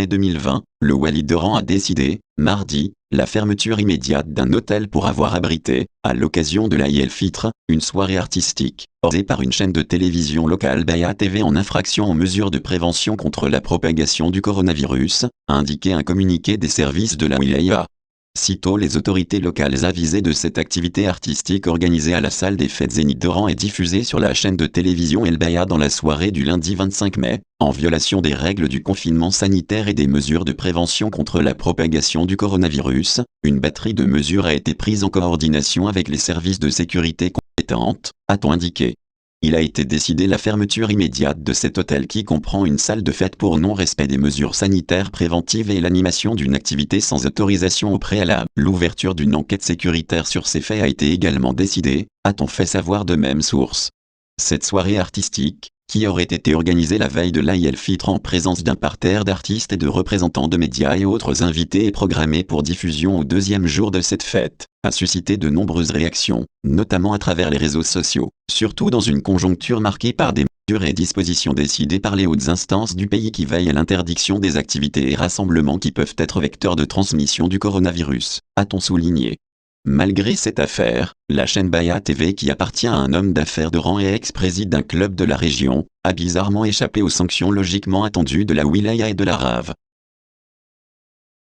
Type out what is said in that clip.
Et 2020, le Wali d'Oran a décidé, mardi, la fermeture immédiate d'un hôtel pour avoir abrité, à l'occasion de l'Aïd el-Fitr, une soirée artistique, organisée par une chaîne de télévision locale Beïa TV en infraction aux mesures de prévention contre la propagation du coronavirus, a indiqué un communiqué des services de la Wilaya. Sitôt les autorités locales avisées de cette activité artistique organisée à la salle des fêtes Zénith d'Oran et diffusée sur la chaîne de télévision El Beïa dans la soirée du lundi 25 mai, en violation des règles du confinement sanitaire et des mesures de prévention contre la propagation du coronavirus, une batterie de mesures a été prise en coordination avec les services de sécurité compétentes, a-t-on indiqué. Il a été décidé la fermeture immédiate de cet hôtel qui comprend une salle de fête pour non-respect des mesures sanitaires préventives et l'animation d'une activité sans autorisation au préalable. L'ouverture d'une enquête sécuritaire sur ces faits a été également décidée, a-t-on fait savoir de même source. Cette soirée artistique, qui aurait été organisée la veille de l'Aïd el-Fitr en présence d'un parterre d'artistes et de représentants de médias et autres invités et programmée pour diffusion au deuxième jour de cette fête, a suscité de nombreuses réactions, notamment à travers les réseaux sociaux, surtout dans une conjoncture marquée par des mesures et dispositions décidées par les hautes instances du pays qui veillent à l'interdiction des activités et rassemblements qui peuvent être vecteurs de transmission du coronavirus, a-t-on souligné. Malgré cette affaire, la chaîne Beïa TV qui appartient à un homme d'affaires d'Oran et ex-président d'un club de la région, a bizarrement échappé aux sanctions logiquement attendues de la Wilaya et de la Rave.